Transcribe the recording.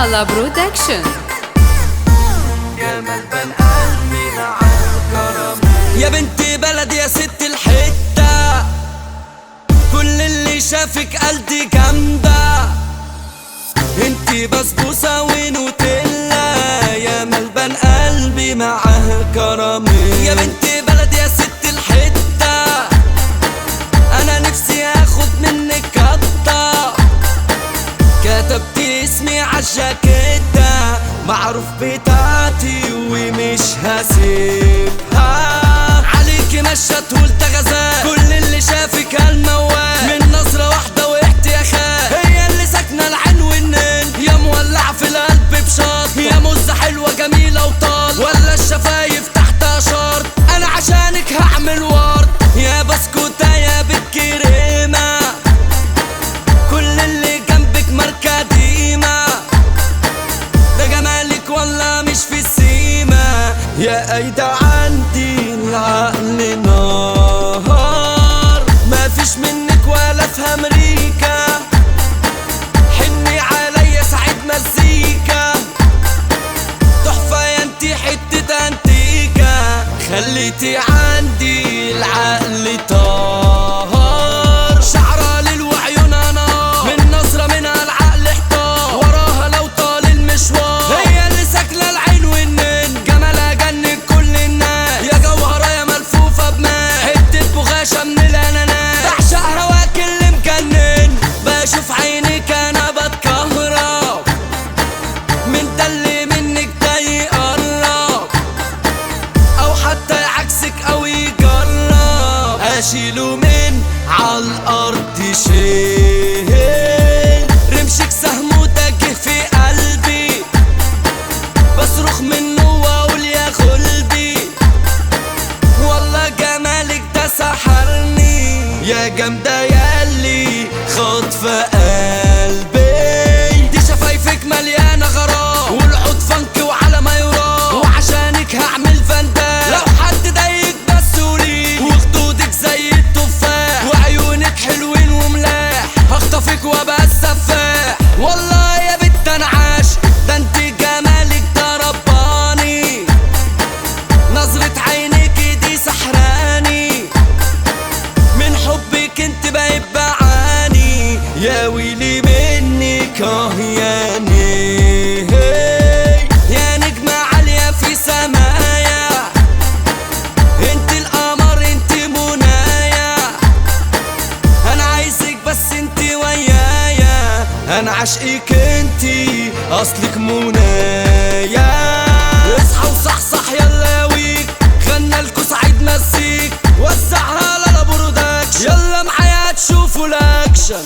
لالا برودكشن. يا ملبن قلبي مع الكرم، يا بنت بلد يا ست الحتة، كل اللي شافك قلبي جامدة، انتي بسبوسة ونوتيلا، يا ملبن قلبي معاه كراميل. يا بنت بلد يا ست الحتة، انا نفسي اخد منك قطة، كتبت اسمي عالجاكيتة، معروف بتاعتي ومش هسيبها، عليكي مشت ولد غزال، كل اللي شافك هالموال، من نظرة واحدة وقعت يا خال، هي اللي ساكنة العين والنين، يا مولع في القلب بشط، يا مزة حلوة جميلة وطال، ولا الشفايف تحتها شرط، انا عشانك هعمل ورد، يا بسكوتة يا بالكريمة، كل اللي جنبك ماركة ديمة، ده جمالك والله مش في السيمة، يا ايدا عندي العقل نار، ما فيش منك ولا في امريكا، حني عليا سعيد مزيكا، تحفة يا انتي حتة انتيكا، خليتي عندي العقل طار، شعرها ليل وعيونها نار، من نظرة منها العقل احتار، وراها لو طال المشوار، هي اللي ساكنة العين والنين، جمالها جنن كل الناس، يا جوهرة يا ملفوفة بماء، حتة بغاشة من الاناناس، بعشق هواك اللي مجنن، بشوف عينيك انا بتكهرب، من ده اللي منك ده يقرب، او حتى عكسك او يجرب، اشيله من عالارض شيل، رمشك سهم وتجه في قلبي، بصرخ منه واقول يا خلبي، والله جمالك ده سحرني، يا جامدة ياللي خاطفة قلبي، دي شفايفك مليانة غرام، والعود فانك وعلى ما يرام، وعشانك هعمل فانتاز، لو حد ضايقك بس قوليلي، وخدودك زي التفاح، وعيونك حلوين وملاح، هخطفك وابقى السفاح، والله يا بنت انا عاشق، ده انت جمالك ده رباني، نظرة عينيكي دي سحراني، من حبك انت بقيت بعاني، يا ويلي منك يا نيل، يا نجمة عالية في سمايا، انت القمر انت منايا، انا عايزك بس انت ويايا، انا عاشقك انت اصلك منايا، اصحى وصحصح يلا يا ويك، غنى لكو سعيد مسيك، وزعها لالا برودكشن، يلا معايا تشوفوا الاكشن.